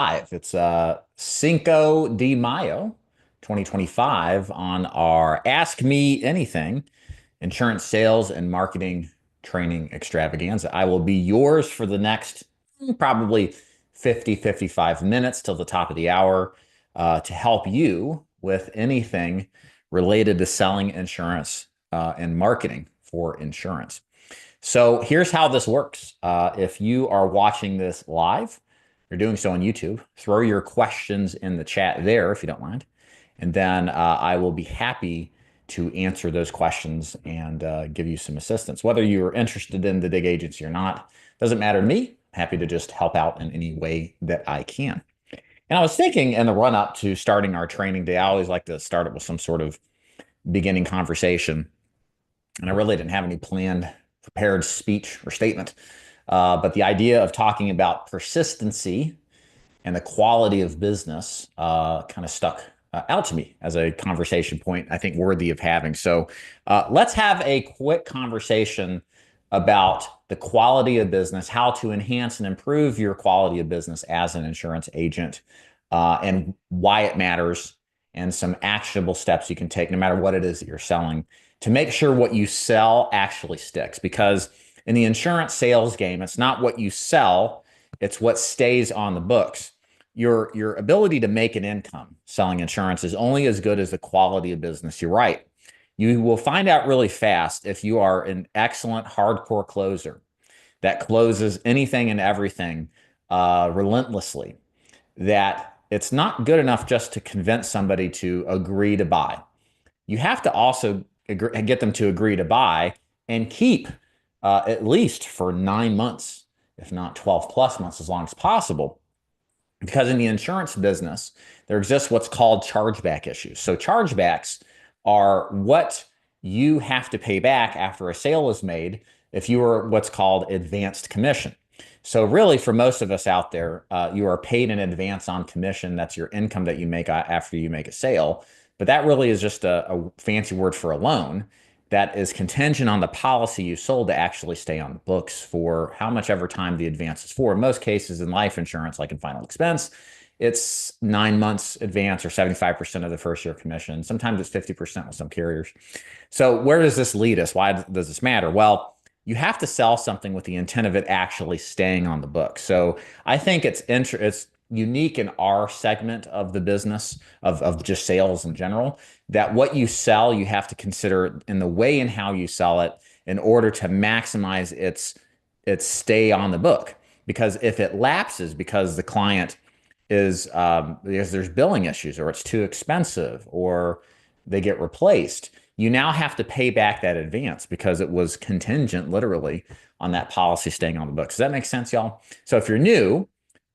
Live. It's Cinco de Mayo 2025 on our Ask Me Anything insurance sales and marketing training extravaganza. I will be yours for the next probably 55 minutes till the top of the hour to help you with anything related to selling insurance and marketing for insurance. So here's how this works. If you are watching this live, you're doing so on YouTube, throw your questions in the chat there if you don't mind. And then I will be happy to answer those questions and give you some assistance. Whether you're interested in the DIG agency or not, doesn't matter to me. Happy to just help out in any way that I can. And I was thinking in the run up to starting our training day, I always like to start it with some sort of beginning conversation. And I really didn't have any planned prepared speech or statement. But the idea of talking about persistency and the quality of business kind of stuck out to me as a conversation point, I think worthy of having. So let's have a quick conversation about the quality of business, how to enhance and improve your quality of business as an insurance agent, and why it matters, and some actionable steps you can take no matter what it is that you're selling to make sure what you sell actually sticks. Because in the insurance sales game, it's not what you sell, it's what stays on the books. Your ability to make an income selling insurance is only as good as the quality of business you write. You will find out really fast if you are an excellent hardcore closer that closes anything and everything relentlessly, that it's not good enough just to convince somebody to agree to buy. You have to also get them to agree to buy and keep at least for 9 months, if not 12 plus months, as long as possible. Because in the insurance business, there exists what's called chargeback issues. So chargebacks are what you have to pay back after a sale is made if you are what's called advanced commission. So really, for most of us out there, you are paid in advance on commission. That's your income that you make after you make a sale. But that really is just a fancy word for a loan that is contingent on the policy you sold to actually stay on the books for how much ever time the advance is for. In most cases in life insurance, like in final expense, it's 9 months advance or 75% of the first year commission. Sometimes it's 50% with some carriers. So where does this lead us? Why does this matter? Well, you have to sell something with the intent of it actually staying on the book. So I think it's unique in our segment of the business of just sales in general, that what you sell, you have to consider in the way and how you sell it in order to maximize its stay on the book. Because if it lapses because the client is because there's billing issues or it's too expensive or they get replaced, you now have to pay back that advance because it was contingent literally on that policy staying on the books. Does that make sense, y'all? So if you're new,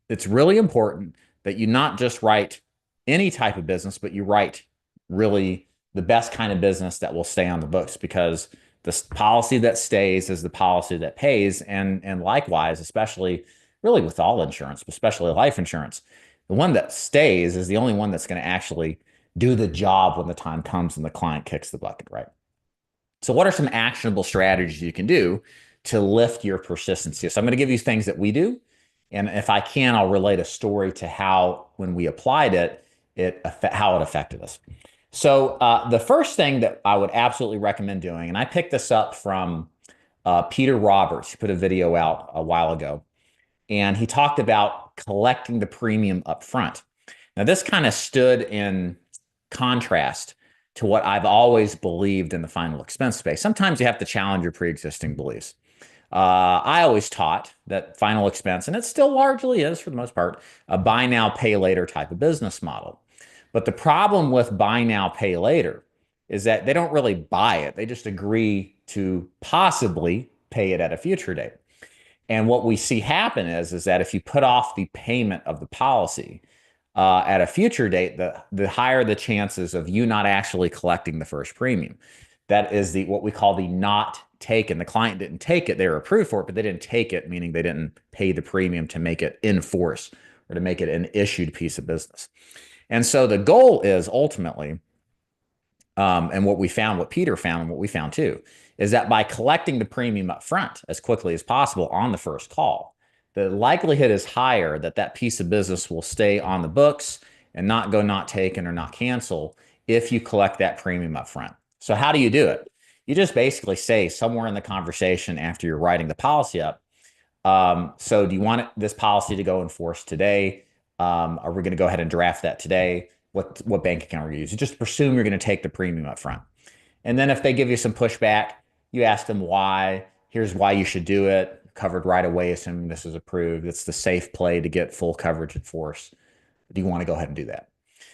it's really important that you not just write any type of business, but you write really the best kind of business that will stay on the books, because the policy that stays is the policy that pays. And likewise, especially really with all insurance, but especially life insurance, the one that stays is the only one that's going to actually do the job when the time comes and the client kicks the bucket, right? So what are some actionable strategies you can do to lift your persistency? So I'm going to give you things that we do. And if I can, I'll relate a story to how, when we applied it, how it affected us. So the first thing that I would absolutely recommend doing, and I picked this up from Peter Roberts, who put a video out a while ago, and he talked about collecting the premium up front. Now, this kind of stood in contrast to what I've always believed in the final expense space. Sometimes you have to challenge your pre-existing beliefs. I always taught that final expense, and it still largely is for the most part, a buy now, pay later type of business model. But the problem with buy now, pay later is that they don't really buy it. They just agree to possibly pay it at a future date. And what we see happen is that if you put off the payment of the policy at a future date, the higher the chances of you not actually collecting the first premium. That is what we call the not taken. The client didn't take it. They were approved for it, but they didn't take it, meaning they didn't pay the premium to make it in force or to make it an issued piece of business. And so the goal is ultimately, and what we found, what Peter found, and what we found too, is that by collecting the premium up front as quickly as possible on the first call, the likelihood is higher that that piece of business will stay on the books and not go not taken or not cancel if you collect that premium up front. So how do you do it? You just basically say somewhere in the conversation after you're writing the policy up, so do you want this policy to go in force today? Are we going to go ahead and draft that today? What bank account are we going to use? You just presume you're going to take the premium up front. And then if they give you some pushback, you ask them why. Here's why you should do it. Covered right away, assuming this is approved. It's the safe play to get full coverage in force. Do you want to go ahead and do that?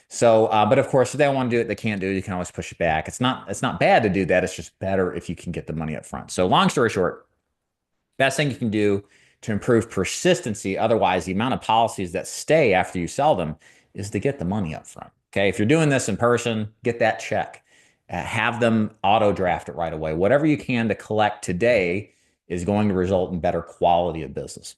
So, but of course, if they don't want to do it, they can't do it. You can always push it back. It's not bad to do that. It's just better if you can get the money up front. So long story short, best thing you can do to improve persistency, otherwise the amount of policies that stay after you sell them, is to get the money up front. Okay, if you're doing this in person, get that check. Have them auto draft it right away. Whatever you can to collect today is going to result in better quality of business.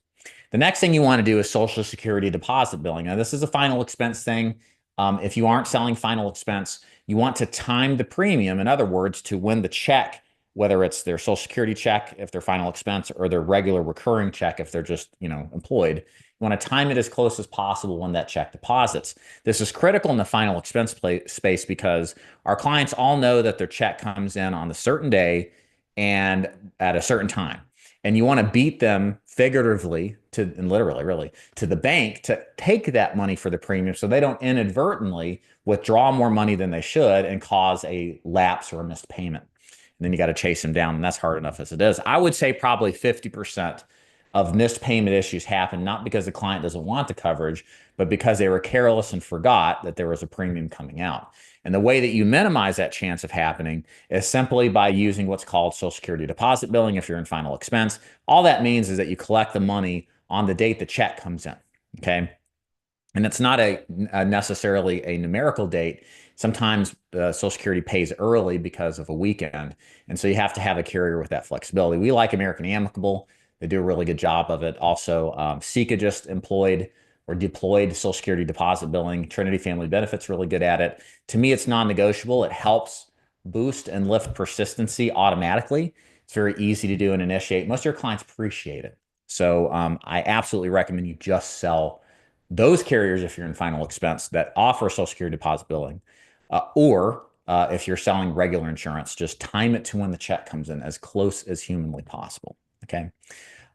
The next thing you want to do is Social Security deposit billing. Now, this is a final expense thing. If you aren't selling final expense, you want to time the premium, in other words, to when the check, whether it's their Social Security check if they're final expense or their regular recurring check if they're just, employed. You want to time it as close as possible when that check deposits. This is critical in the final expense space because our clients all know that their check comes in on a certain day and at a certain time. And you want to beat them figuratively and literally, really, to the bank to take that money for the premium so they don't inadvertently withdraw more money than they should and cause a lapse or a missed payment. And then you got to chase them down, and that's hard enough as it is. I would say probably 50% of missed payment issues happen not because the client doesn't want the coverage, but because they were careless and forgot that there was a premium coming out. And the way that you minimize that chance of happening is simply by using what's called Social Security deposit billing if you're in final expense. All that means is that you collect the money on the date the check comes in, okay? And it's not necessarily a numerical date. Sometimes Social Security pays early because of a weekend. And so you have to have a carrier with that flexibility. We like American Amicable. They do a really good job of it. Also, SICA just employed or deployed Social Security deposit billing. Trinity Family Benefits really good at it. To me, it's non-negotiable. It helps boost and lift persistency automatically. It's very easy to do and initiate. Most of your clients appreciate it. So I absolutely recommend you just sell those carriers if you're in final expense that offer Social Security deposit billing, or if you're selling regular insurance, just time it to when the check comes in as close as humanly possible. Okay.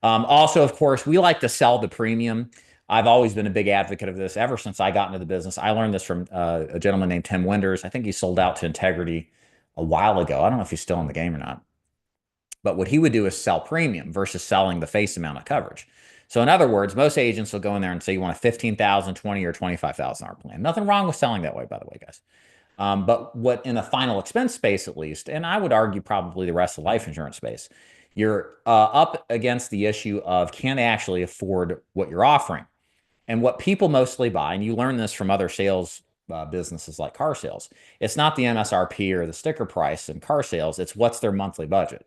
Also, of course, we like to sell the premium. I've always been a big advocate of this ever since I got into the business. I learned this from a gentleman named Tim Winders. I think he sold out to Integrity a while ago. I don't know if he's still in the game or not. But what he would do is sell premium versus selling the face amount of coverage. So in other words, most agents will go in there and say you want a $15,000, $20,000, or $25,000 plan. Nothing wrong with selling that way, by the way, guys. But what in the final expense space, at least, and I would argue probably the rest of the life insurance space, you're up against the issue of can they actually afford what you're offering? And what people mostly buy, and you learn this from other sales businesses like car sales, it's not the MSRP or the sticker price in car sales, it's what's their monthly budget.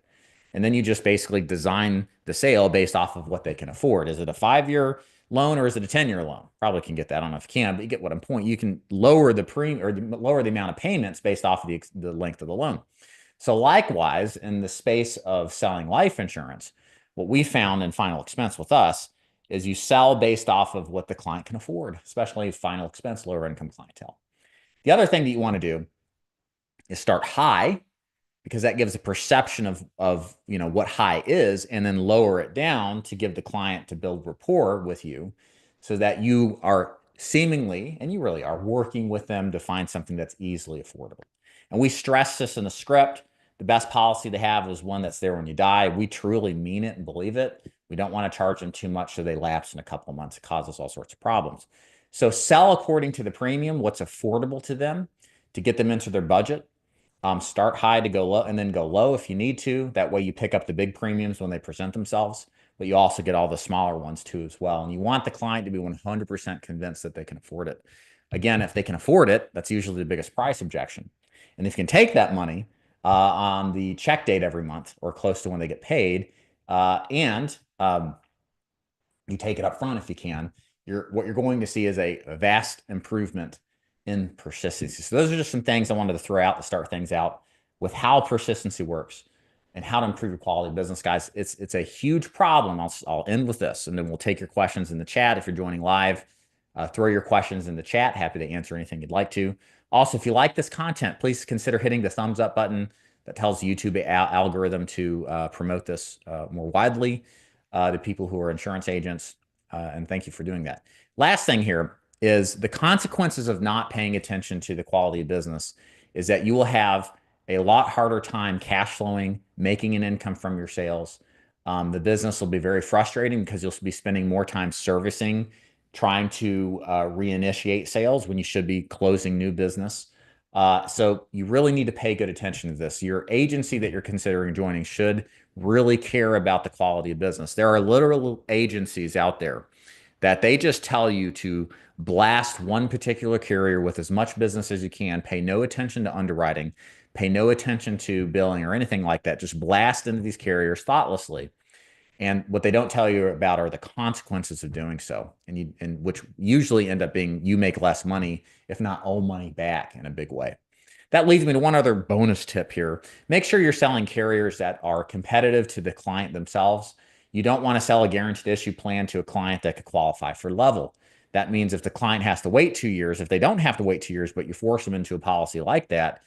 And then you just basically design the sale based off of what they can afford. Is it a 5-year loan or is it a 10-year loan? Probably can get that. I don't know if you can, but you get what I'm pointing. You can lower the premium or lower the amount of payments based off of the length of the loan. So likewise, in the space of selling life insurance, what we found in final expense with us is you sell based off of what the client can afford, especially final expense, lower income clientele. The other thing that you want to do is start high, because that gives a perception of what high is, and then lower it down to give the client to build rapport with you so that you are seemingly, and you really are, working with them to find something that's easily affordable. And we stress this in the script. The best policy to have is one that's there when you die. We truly mean it and believe it. We don't want to charge them too much so they lapse in a couple of months. It causes all sorts of problems. So sell according to the premium, what's affordable to them to get them into their budget. Start high to go low and then go low if you need to. That way you pick up the big premiums when they present themselves, but you also get all the smaller ones too as well. And you want the client to be 100% convinced that they can afford it. Again, if they can afford it, that's usually the biggest price objection. And if you can take that money on the check date every month or close to when they get paid, and you take it up front if you can, what you're going to see is a vast improvement in persistency. So those are just some things I wanted to throw out to start things out with how persistency works. and how to improve your quality of business, guys. It's a huge problem. I'll end with this, and then we'll take your questions in the chat. If you're joining live, throw your questions in the chat. Happy to answer anything you'd like to. Also, if you like this content, please consider hitting the thumbs up button. That tells YouTube algorithm to promote this more widely to people who are insurance agents. And thank you for doing that. Last thing here is the consequences of not paying attention to the quality of business is that you will have a lot harder time cash flowing, making an income from your sales. The business will be very frustrating because you'll be spending more time servicing, trying to reinitiate sales when you should be closing new business. So you really need to pay good attention to this. Your agency that you're considering joining should really care about the quality of business. There are literal agencies out there that they just tell you to blast one particular carrier with as much business as you can, pay no attention to underwriting, pay no attention to billing or anything like that. Just blast into these carriers thoughtlessly. And what they don't tell you about are the consequences of doing so, and which usually end up being you make less money, if not all money back in a big way. That leads me to one other bonus tip here. Make sure you're selling carriers that are competitive to the client themselves. You don't want to sell a guaranteed issue plan to a client that could qualify for level. That means if the client has to wait 2 years, if they don't have to wait 2 years, but you force them into a policy like that,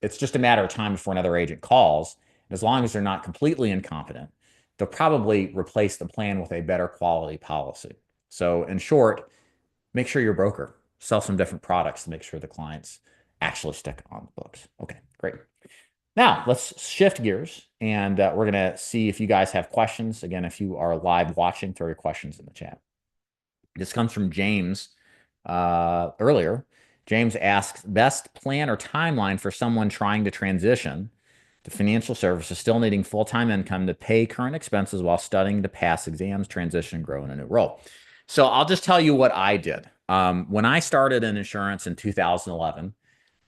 it's just a matter of time before another agent calls. And as long as they're not completely incompetent, they'll probably replace the plan with a better quality policy. So in short, make sure your broker sell some different products to make sure the clients actually stick on the books. Okay, great. Now let's shift gears and we're going to see if you guys have questions. Again, if you are live watching, throw your questions in the chat. This comes from James earlier. James asks, best plan or timeline for someone trying to transition to financial services, still needing full-time income to pay current expenses while studying to pass exams, transition, grow in a new role. So I'll just tell you what I did. When I started in insurance in 2011,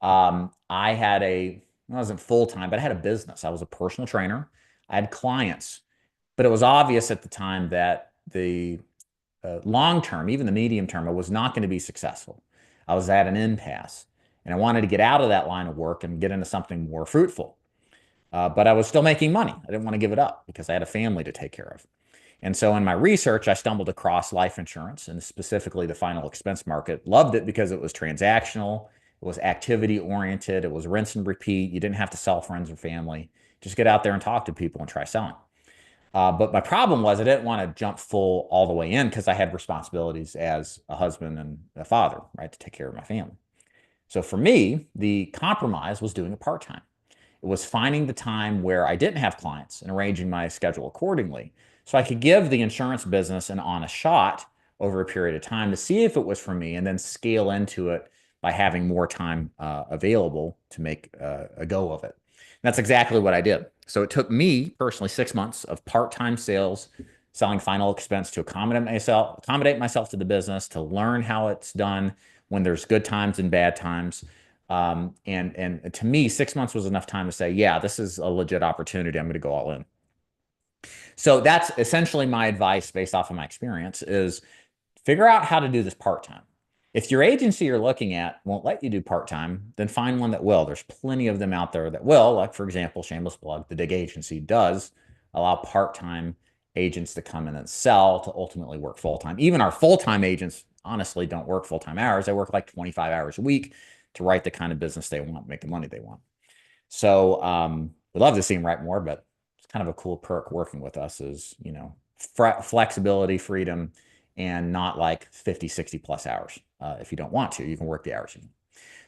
I wasn't full-time, but I had a business. I was a personal trainer. I had clients, but it was obvious at the time that the long term, even the medium term, I was not going to be successful. I was at an impasse and I wanted to get out of that line of work and get into something more fruitful. But I was still making money. I didn't want to give it up because I had a family to take care of. And so in my research, I stumbled across life insurance and specifically the final expense market. Loved it because it was transactional. It was activity oriented. It was rinse and repeat. You didn't have to sell friends or family. Just get out there and talk to people and try selling. But my problem was I didn't want to jump full all the way in because I had responsibilities as a husband and a father, right, to take care of my family. So for me, the compromise was doing it part-time. It was finding the time where I didn't have clients and arranging my schedule accordingly so I could give the insurance business an honest shot over a period of time to see if it was for me and then scale into it by having more time available to make a go of it. And that's exactly what I did. So it took me personally 6 months of part-time sales, selling final expense to accommodate myself to the business, to learn how it's done when there's good times and bad times. And to me, 6 months was enough time to say, yeah, this is a legit opportunity. I'm going to go all in. So that's essentially my advice based off of my experience is figure out how to do this part-time. If your agency you're looking at won't let you do part-time, then find one that will. There's plenty of them out there that will. Like, for example, shameless plug, the DIG Agency does allow part-time agents to come in and sell to ultimately work full-time. Even our full-time agents honestly don't work full-time hours. They work like 25 hours a week to write the kind of business they want, make the money they want. So we'd love to see them write more, but it's kind of a cool perk working with us is, flexibility, freedom, and not like 50, 60 plus hours. If you don't want to, you can work the hours.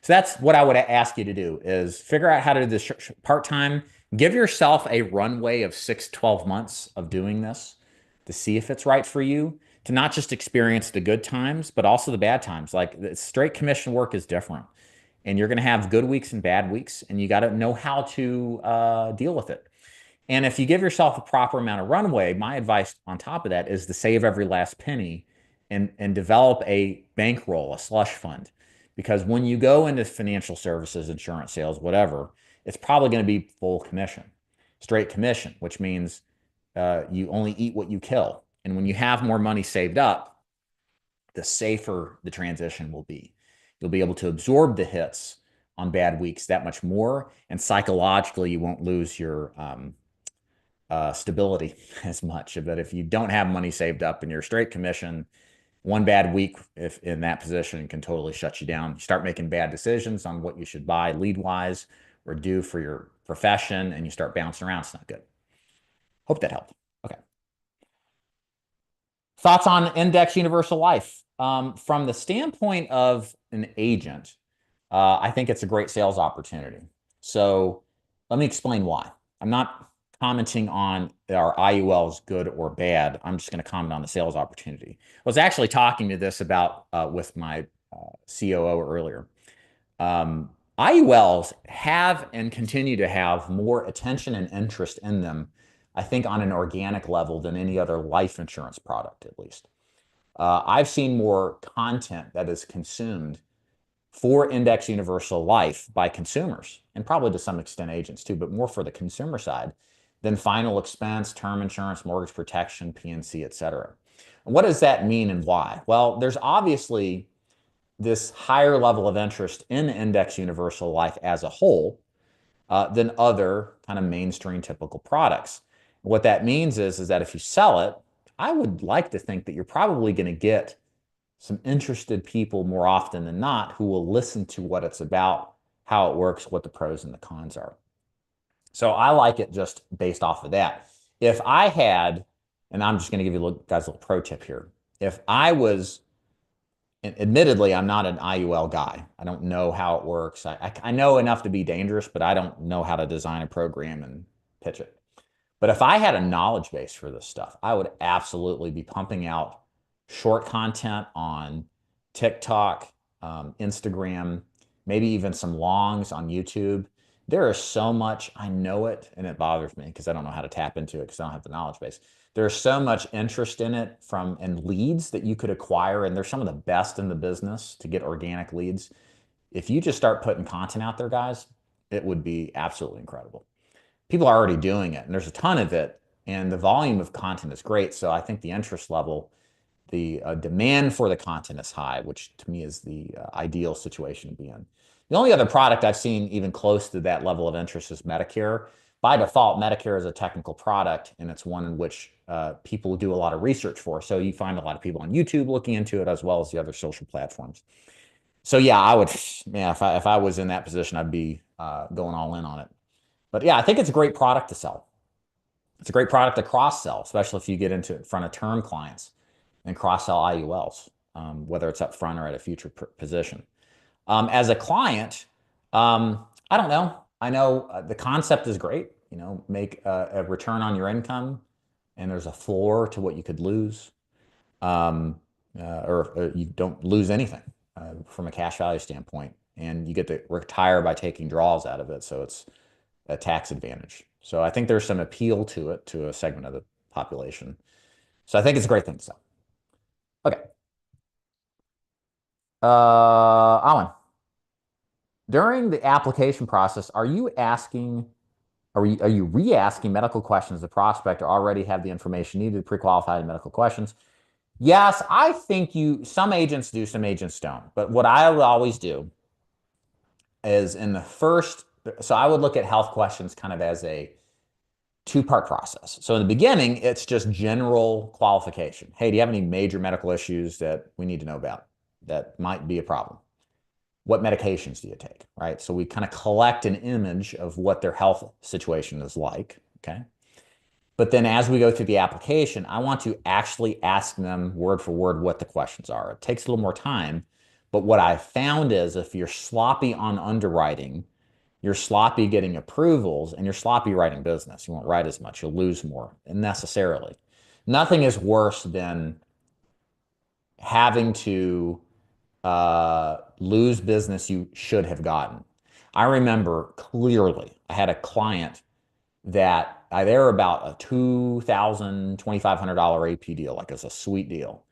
So that's what I would ask you to do is figure out how to do this part-time. Give yourself a runway of 6, 12 months of doing this to see if it's right for you, to not just experience the good times, but also the bad times. Like straight commission work is different. And you're going to have good weeks and bad weeks, and you got to know how to deal with it. And if you give yourself a proper amount of runway, my advice on top of that is to save every last penny and develop a bankroll, a slush fund. Because when you go into financial services, insurance sales, whatever, it's probably going to be full commission, straight commission, which means you only eat what you kill. And when you have more money saved up, the safer the transition will be. You'll be able to absorb the hits on bad weeks that much more. And psychologically, you won't lose your stability as much. But if you don't have money saved up and you're straight commission, one bad week if in that position can totally shut you down. You start making bad decisions on what you should buy lead wise or do for your profession, and you start bouncing around. It's not good. Hope that helped. Okay. Thoughts on index universal life? From the standpoint of an agent, I think it's a great sales opportunity. So let me explain why. I'm not commenting on our IULs good or bad. I'm just going to comment on the sales opportunity. I was actually talking to this about with my COO earlier. IULs have and continue to have more attention and interest in them, I think, on an organic level than any other life insurance product, at least. I've seen more content that is consumed for index universal life by consumers, and probably to some extent agents too, but more for the consumer side than final expense, term insurance, mortgage protection, PNC, et cetera. And what does that mean and why? Well, there's obviously this higher level of interest in index universal life as a whole than other kind of mainstream typical products. What that means is that if you sell it, I would like to think that you're probably going to get some interested people more often than not who will listen to what it's about, how it works, what the pros and the cons are. So I like it just based off of that. If I had, and I'm just going to give you guys a little pro tip here. If I was, admittedly, I'm not an IUL guy. I don't know how it works. I know enough to be dangerous, but I don't know how to design a program and pitch it. But if I had a knowledge base for this stuff, I would absolutely be pumping out short content on TikTok, Instagram, maybe even some longs on YouTube. There is so much, I know it, and it bothers me because I don't know how to tap into it because I don't have the knowledge base. There's so much interest in it and leads that you could acquire, and they're some of the best in the business to get organic leads. If you just start putting content out there, guys, it would be absolutely incredible. People are already doing it, and there's a ton of it, and the volume of content is great. So I think the interest level, the demand for the content is high, which to me is the ideal situation to be in. The only other product I've seen even close to that level of interest is Medicare. By default, Medicare is a technical product, and it's one in which people do a lot of research for. So you find a lot of people on YouTube looking into it as well as the other social platforms. So yeah, I would, yeah, if I was in that position, I'd be going all in on it. But yeah, I think it's a great product to sell. It's a great product to cross-sell, especially if you get into it in front of term clients and cross-sell IULs, whether it's up front or at a future position. As a client, I don't know. I know the concept is great. You know, make a return on your income, and there's a floor to what you could lose, or you don't lose anything from a cash value standpoint, and you get to retire by taking draws out of it. So it's a tax advantage. So I think there's some appeal to it to a segment of the population. So I think it's a great thing to sell. Okay. Alan, during the application process, are you re-asking medical questions the prospect or already have the information needed, pre-qualified medical questions? Yes, I think some agents do, some agents don't. But what I would always do is so I would look at health questions kind of as a two-part process. So in the beginning, it's just general qualification. Hey, do you have any major medical issues that we need to know about that might be a problem? What medications do you take, right? So we kind of collect an image of what their health situation is like, okay? But then as we go through the application, I want to actually ask them word for word what the questions are. It takes a little more time, but what I found is if you're sloppy on underwriting, you're sloppy getting approvals, and you're sloppy writing business. You won't write as much. You'll lose more necessarily. Nothing is worse than having to lose business you should have gotten. I remember clearly I had a client that they were about a $2,000, $2,500 AP deal, like it's a sweet deal.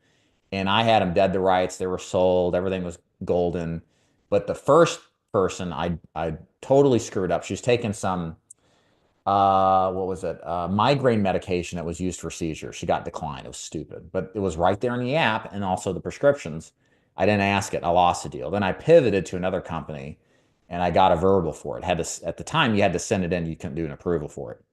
And I had them dead to rights. They were sold. Everything was golden. But the first person I totally screwed up. She's taken some what was it? Migraine medication that was used for seizures. She got declined. It was stupid, but it was right there in the app and also the prescriptions. I didn't ask it. I lost the deal. Then I pivoted to another company and I got a verbal for it. At the time you had to send it in. You couldn't do an approval for it.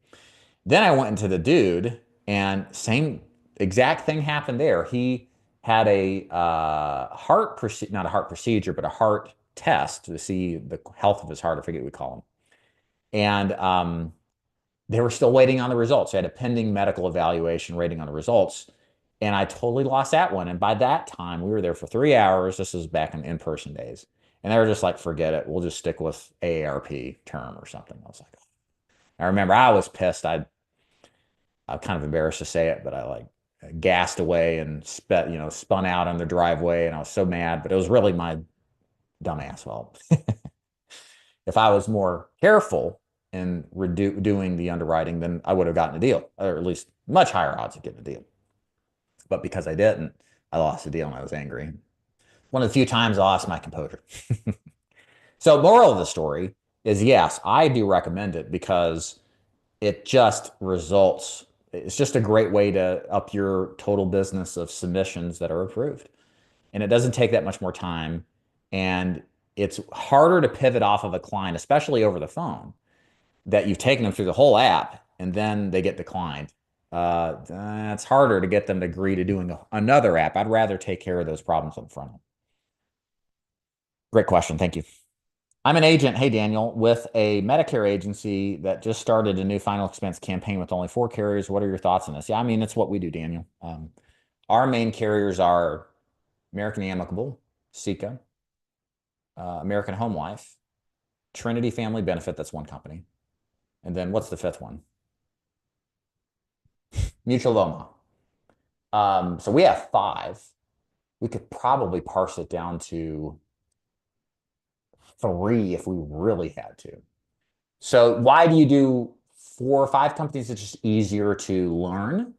Then I went into the dude, and same exact thing happened there. He had a not a heart procedure, but a heart test to see the health of his heart. I forget what we call them. And they were still waiting on the results. They had a pending medical evaluation waiting on the results. And I totally lost that one. And by that time, we were there for 3 hours. This is back in-person days. And they were just like, forget it. We'll just stick with AARP term or something. I was like, I remember I was pissed. I'm kind of embarrassed to say it, but I like gassed away and spun out on the driveway. And I was so mad, but it was really my dumbass fault. If I was more careful in doing the underwriting, then I would have gotten a deal, or at least much higher odds of getting a deal. But because I didn't, I lost the deal and I was angry. One of the few times I lost my composure. So moral of the story is, yes, I do recommend it because it just results. It's just a great way to up your total business of submissions that are approved. And it doesn't take that much more time. And it's harder to pivot off of a client, especially over the phone, that you've taken them through the whole app and then they get declined. It's harder to get them to agree to doing another app. I'd rather take care of those problems up front. Great question. Thank you. I'm an agent, hey Daniel, with a Medicare agency that just started a new final expense campaign with only 4 carriers. What are your thoughts on this? Yeah, I mean, it's what we do, Daniel. Our main carriers are American Amicable, SECA, American Home Life, Trinity Family Benefit, that's one company. And then what's the 5th one? Mutual Omaha. So we have 5. We could probably parse it down to 3 if we really had to. So why do you do 4 or 5 companies? It's just easier to learn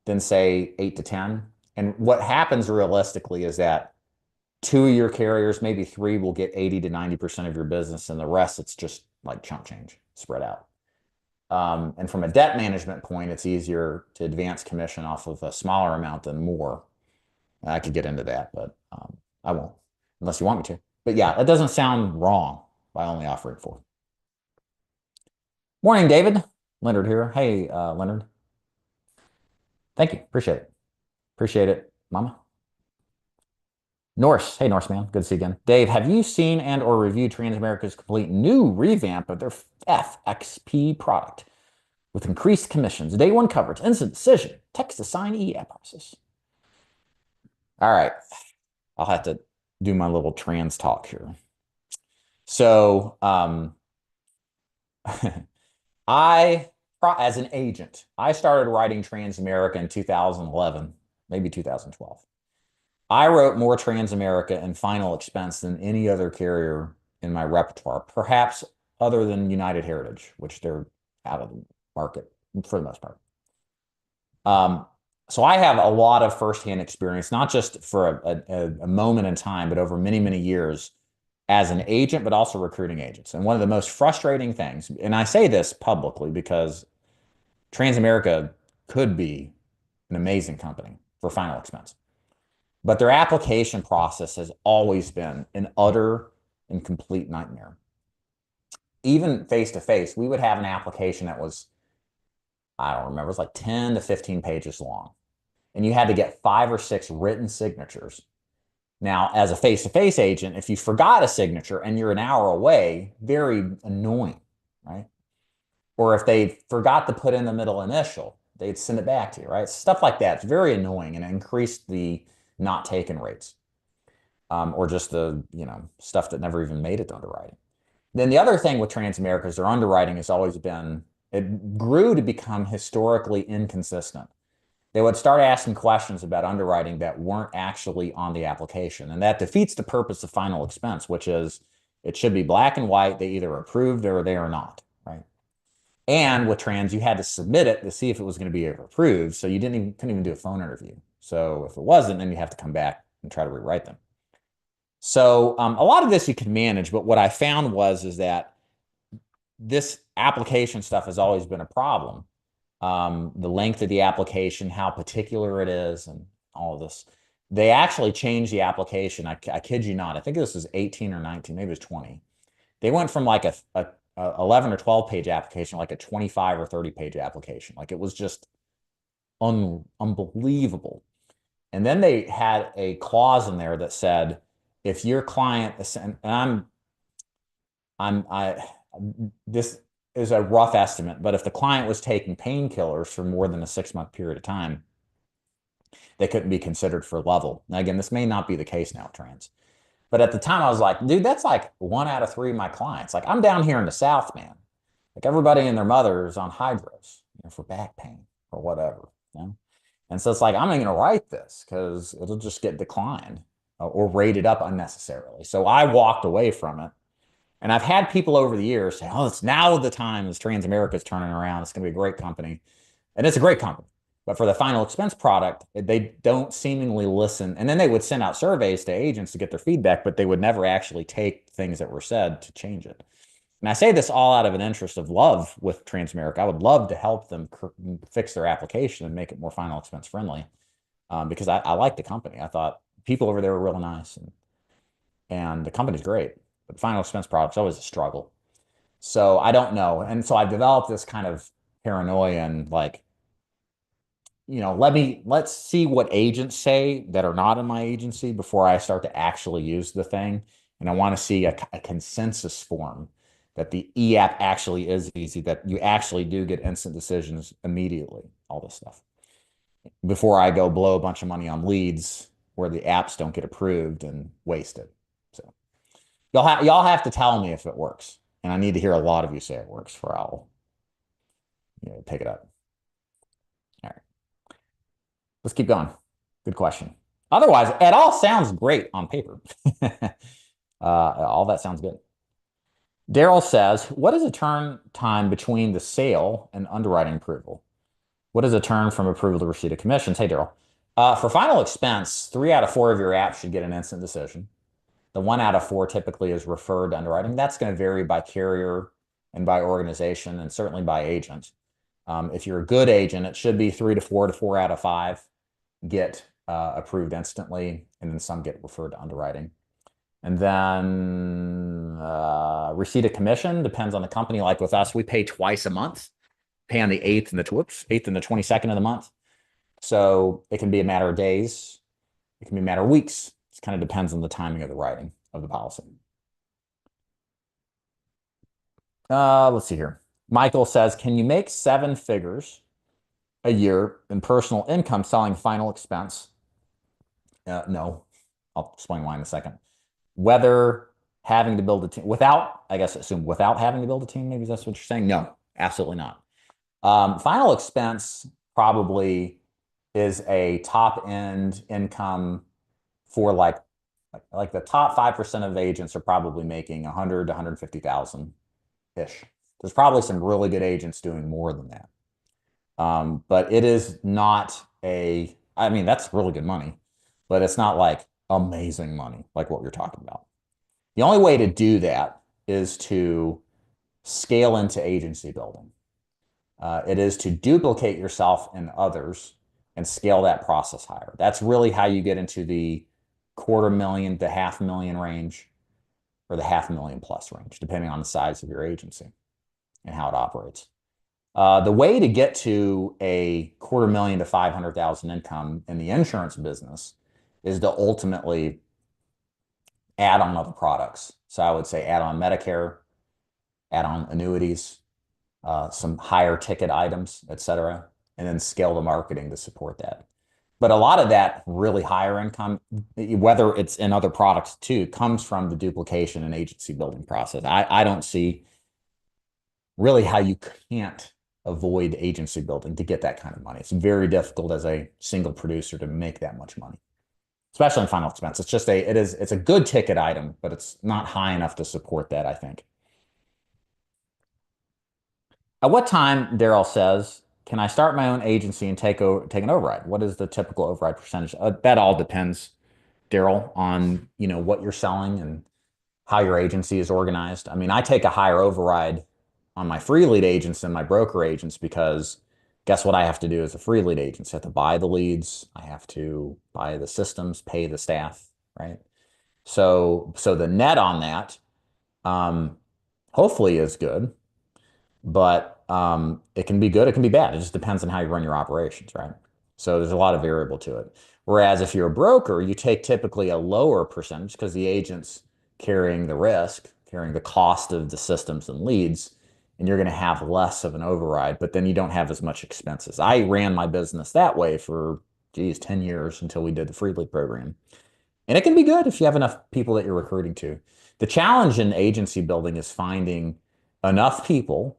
than say 8 to 10. And what happens realistically is that 2 of your carriers, maybe 3, will get 80 to 90% of your business, and the rest, it's just like chump change spread out. And from a debt management point, it's easier to advance commission off of a smaller amount than more. I could get into that, but I won't, unless you want me to. But yeah, that doesn't sound wrong by only offering 4. Morning, David. Leonard here. Hey, Leonard. Thank you. Appreciate it. Appreciate it, Mama. Norse. Hey, Norse man. Good to see you again. Dave, have you seen and or reviewed Transamerica's complete new revamp of their FXP product with increased commissions, day one coverage, instant decision, text to sign e-app process? All right. I'll have to do my little trans talk here. So, as an agent, I started writing Transamerica in 2011, maybe 2012. I wrote more Transamerica and final expense than any other carrier in my repertoire, perhaps other than United Heritage, which they're out of the market for the most part. So I have a lot of firsthand experience, not just for a moment in time, but over many, many years as an agent, but also recruiting agents. And one of the most frustrating things, and I say this publicly because Transamerica could be an amazing company for final expense, but their application process has always been an utter and complete nightmare. Even face-to-face, we would have an application that was, I don't remember, it was like 10 to 15 pages long. And you had to get 5 or 6 written signatures. Now, as a face-to-face agent, if you forgot a signature and you're an hour away, very annoying, right? Or if they forgot to put in the middle initial, they'd send it back to you, right? Stuff like that. It's very annoying and it increased the not taken rates, or just the stuff that never even made it to underwriting. Then the other thing with Transamerica is their underwriting has always been, it grew to become historically inconsistent. They would start asking questions about underwriting that weren't actually on the application. And that defeats the purpose of final expense, which is it should be black and white. They either approved or they are not, right? And with Trans, you had to submit it to see if it was going to be approved. So you couldn't even do a phone interview. So if it wasn't, then you have to come back and try to rewrite them. So a lot of this you can manage, but what I found is that this application stuff has always been a problem. The length of the application, how particular it is, and all of this. They actually changed the application. I kid you not. I think this was 18 or 19, maybe it was 20. They went from like a a 11 or 12 page application, like a 25 or 30 page application. Like it was just unbelievable. And then they had a clause in there that said, if your client, and I this is a rough estimate, but if the client was taking painkillers for more than a 6 month period of time, they couldn't be considered for level. Now, again, this may not be the case now, trans. But at the time, I was like, dude, that's like 1 out of 3 of my clients. Like, I'm down here in the South, man. Like, everybody and their mother is on hydros, for back pain or whatever. And so it's like, I'm not going to write this because it'll just get declined or rated up unnecessarily. So I walked away from it. And I've had people over the years say, oh, it's now the time as Transamerica is turning around. It's going to be a great company. And it's a great company. But for the final expense product, they don't seemingly listen. And then they would send out surveys to agents to get their feedback, but they would never actually take things that were said to change it. And I say this all out of an interest of love with Transamerica. I would love to help them fix their application and make it more final expense friendly because I like the company. I thought people over there were really nice and the company's great. But final expense product's always a struggle. So I don't know. And so I've developed this kind of paranoia and like, let's see what agents say that are not in my agency before I start to actually use the thing. And I want to see a consensus form that the e-app actually is easy, that you actually do get instant decisions immediately, all this stuff. Before I go blow a bunch of money on leads where the apps don't get approved and waste it. So y'all have to tell me if it works. And I need to hear a lot of you say it works for I'll pick it up. All right. Let's keep going. Good question. Otherwise, it all sounds great on paper. All that sounds good. Daryl says, what is a turn time between the sale and underwriting approval? What is a turn from approval to receipt of commissions? Hey, Daryl. For final expense, 3 out of 4 of your apps should get an instant decision. The 1 out of 4 typically is referred to underwriting. That's going to vary by carrier and by organization and certainly by agent. If you're a good agent, it should be 3 to 4 to 4 out of 5 get approved instantly, and then some get referred to underwriting. And then receipt of commission depends on the company. Like with us, we pay twice a month, pay on the 8th and the 22nd of the month. So it can be a matter of days. It can be a matter of weeks. It kind of depends on the timing of the writing of the policy. Let's see here. Michael says, can you make 7 figures a year in personal income selling final expense? No. I'll explain why in a second. Whether having to build a team without having to build a team, maybe that's what you're saying. No, absolutely not. Final expense probably is a top end income for like the top 5% of agents are probably making 100 to 150,000 ish. There's probably some really good agents doing more than that. But it is not that's really good money, but it's not like amazing money like what you're talking about. The only way to do that is to scale into agency building. It is to duplicate yourself in others and scale that process higher. That's really how you get into the $250,000 to $500,000 range or the $500,000 plus range, depending on the size of your agency and how it operates. The way to get to a $250,000 to $500,000 income in the insurance business is to ultimately add on other products. So I would say add on Medicare, add on annuities, some higher ticket items, et cetera, and then scale the marketing to support that. But a lot of that really higher income, whether it's in other products too, comes from the duplication and agency building process. I don't see really how you can't avoid agency building to get that kind of money. It's very difficult as a single producer to make that much money, especially in final expense. It's a good ticket item, but it's not high enough to support that, I think. At what time, Daryl says, can I start my own agency and take an override? What is the typical override percentage? That all depends, Daryl, on what you're selling and how your agency is organized. I mean, I take a higher override on my free lead agents than my broker agents because guess what I have to do as a free lead agent? I have to buy the leads. I have to buy the systems, pay the staff, right? So the net on that, hopefully is good, but it can be good, it can be bad. It just depends on how you run your operations, right? So there's a lot of variable to it. Whereas if you're a broker, you take typically a lower percentage because the agent's carrying the risk, carrying the cost of the systems and leads, and you're going to have less of an override, but then you don't have as much expenses. I ran my business that way for, geez, 10 years until we did the free lead program. And it can be good if you have enough people that you're recruiting to. The challenge in agency building is finding enough people,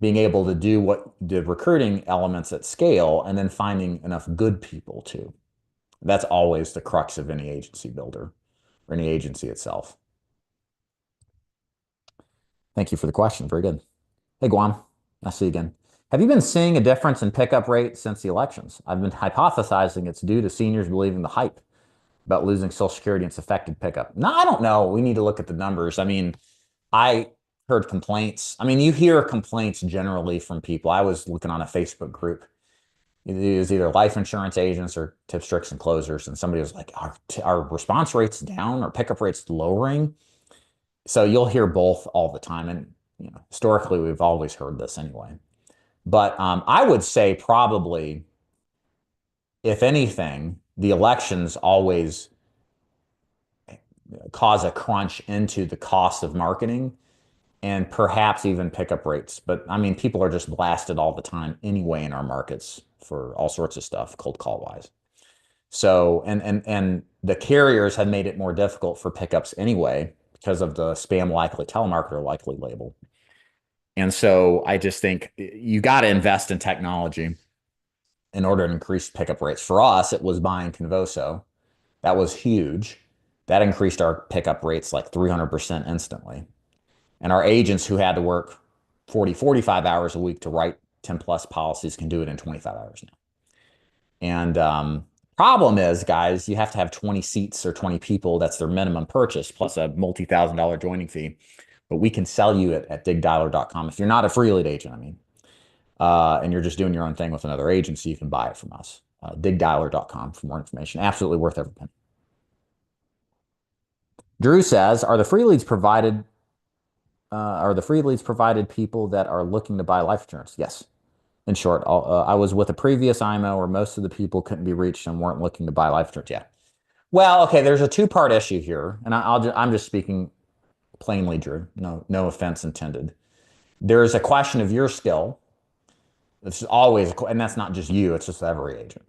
being able to do what the recruiting elements at scale, and then finding enough good people too. That's always the crux of any agency builder or any agency itself. Thank you for the question. Very good. Hey, Guam. Nice to see you again. Have you been seeing a difference in pickup rate since the elections? I've been hypothesizing it's due to seniors believing the hype about losing Social Security and it's affected pickup. No, I don't know. We need to look at the numbers. I mean, I heard complaints. I mean, you hear complaints generally from people. I was looking on a Facebook group. It was either life insurance agents or tips, tricks, and closers. And somebody was like, our response rates down or pickup rates lowering? So you'll hear both all the time. And historically, we've always heard this anyway. But I would say probably, if anything, the elections always cause a crunch into the cost of marketing and perhaps even pickup rates. But I mean, people are just blasted all the time anyway in our markets for all sorts of stuff, cold call wise. So, and the carriers have made it more difficult for pickups anyway because of the spam likely telemarketer likely label. And so I just think you got to invest in technology in order to increase pickup rates. For us, it was buying Convoso. That was huge. That increased our pickup rates like 300% instantly. And our agents who had to work 40, 45 hours a week to write 10 plus policies can do it in 25 hours now. And problem is, guys, you have to have 20 seats or 20 people. That's their minimum purchase plus a multi-$1,000 joining fee. But we can sell you it at digdialer.com. If you're not a free lead agent, I mean, and you're just doing your own thing with another agency, you can buy it from us. Digdialer.com for more information. Absolutely worth every penny. Drew says, are the free leads provided people that are looking to buy life insurance? Yes. In short, I was with a previous IMO where most of the people couldn't be reached and weren't looking to buy life insurance yet. Well, okay, there's a two-part issue here, and I'm just speaking plainly, Drew. No offense intended. There's a question of your skill. It's always, and that's not just you, it's just every agent.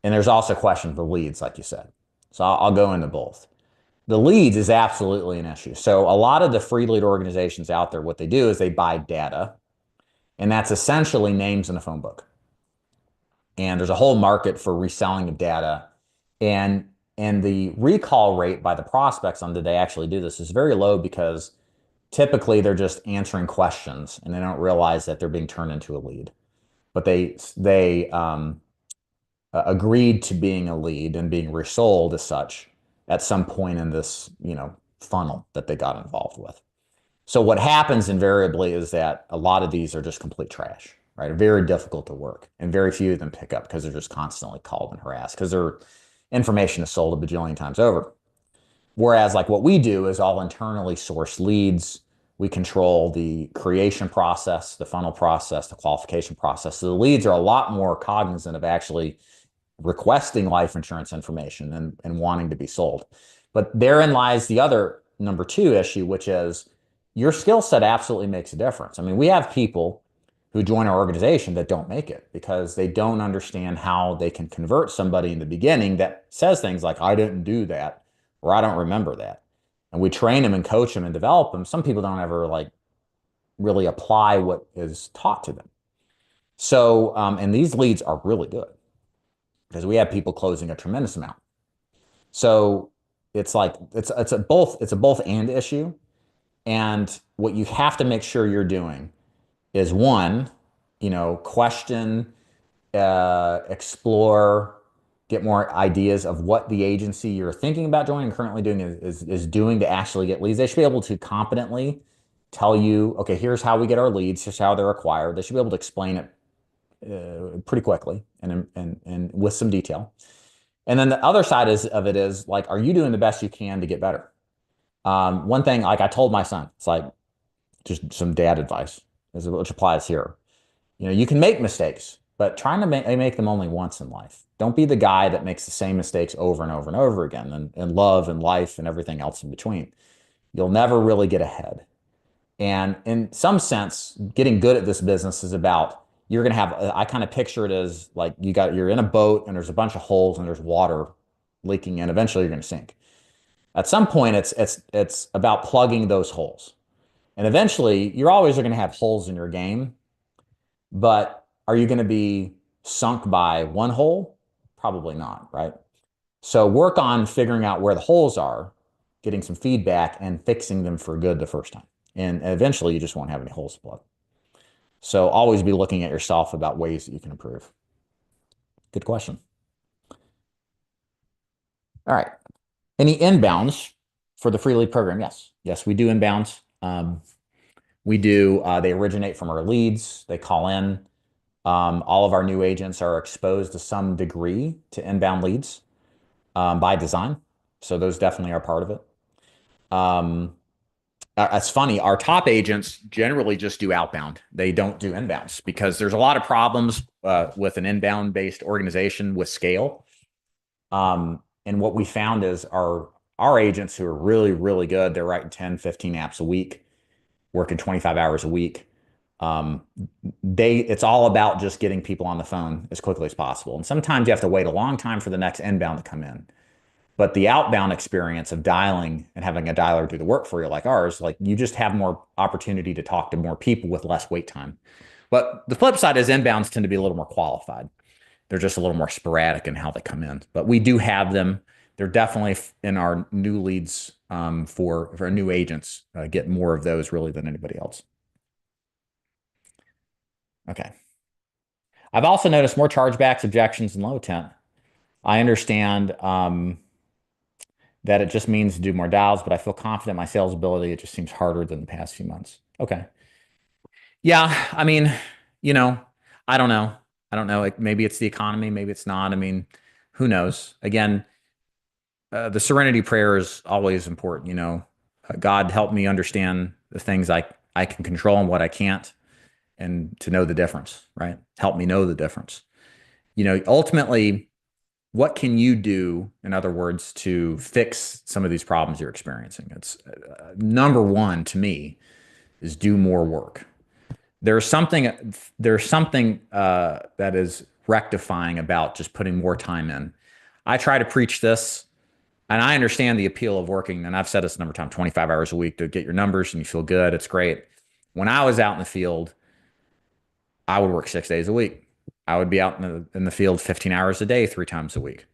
And there's also a question of the leads, like you said. So I'll go into both. The leads is absolutely an issue. So a lot of the free lead organizations out there, what they do is they buy data, and that's essentially names in a phone book. And there's a whole market for reselling of data. And the recall rate by the prospects on did they actually do this is very low because typically they're just answering questions and they don't realize that they're being turned into a lead. But they agreed to being a lead and being resold as such at some point in this, funnel that they got involved with. So what happens invariably is that a lot of these are just complete trash, right? Very difficult to work, and very few of them pick up because they're just constantly called and harassed because their information is sold a bajillion times over. Whereas like what we do is all internally sourced leads. We control the creation process, the funnel process, the qualification process. So the leads are a lot more cognizant of actually requesting life insurance information and wanting to be sold. But therein lies the other number two issue, which is your skill set absolutely makes a difference. I mean, we have people who join our organization that don't make it because they don't understand how they can convert somebody in the beginning that says things like, I didn't do that, or I don't remember that. And we train them and coach them and develop them. Some people don't ever like really apply what is taught to them. So, and these leads are really good because we have people closing a tremendous amount. So it's like, it's a both and issue. And what you have to make sure you're doing is one, question, explore, get more ideas of what the agency you're thinking about joining and currently doing is doing to actually get leads. They should be able to competently tell you, okay, here's how we get our leads, here's how they're acquired. They should be able to explain it pretty quickly and with some detail. And then the other side of it is like, are you doing the best you can to get better? One thing, like I told my son, it's like, just some dad advice, which applies here. You can make mistakes, but trying to make them only once in life. Don't be the guy that makes the same mistakes over and over and over again in love and life and everything else in between. You'll never really get ahead. And in some sense, getting good at this business is about you're going to have, I kind of picture it as like you're in a boat and there's a bunch of holes and there's water leaking in. Eventually you're going to sink. At some point, it's about plugging those holes. And eventually you're always going to have holes in your game, but are you going to be sunk by one hole? Probably not, right? So work on figuring out where the holes are, getting some feedback and fixing them for good the first time. And eventually you just won't have any holes to plug. So always be looking at yourself about ways that you can improve. Good question. All right. Any inbounds for the free lead program? Yes. Yes, we do inbounds. We do, they originate from our leads. They call in. All of our new agents are exposed to some degree to inbound leads by design. So those definitely are part of it. It's funny, our top agents generally just do outbound. They don't do inbounds because there's a lot of problems with an inbound based organization with scale. And what we found is our agents who are really, really good, they're writing 10, 15 apps a week, working 25 hours a week. It's all about just getting people on the phone as quickly as possible. And sometimes you have to wait a long time for the next inbound to come in. But the outbound experience of dialing and having a dialer do the work for you like ours, like you just have more opportunity to talk to more people with less wait time. But the flip side is inbounds tend to be a little more qualified. They're just a little more sporadic in how they come in. But we do have them. They're definitely in our new leads for our new agents, get more of those really than anybody else. Okay. I've also noticed more chargebacks, objections, and low intent. I understand that it just means to do more dials, but I feel confident in my sales ability. It just seems harder than the past few months. Okay. Yeah. I mean, you know, I don't know. I don't know. Maybe it's the economy. Maybe it's not. I mean, who knows? Again, the serenity prayer is always important. God help me understand the things I can control and what I can't, and to know the difference, right? Help me know the difference. Ultimately, what can you do, in other words, to fix some of these problems you're experiencing? It's number one to me is do more work. There's something that is rectifying about just putting more time in. I try to preach this, and I understand the appeal of working, and I've said this a number of times, 25 hours a week to get your numbers and you feel good. It's great. When I was out in the field, I would work 6 days a week. I would be out in the field 15 hours a day, 3 times a week,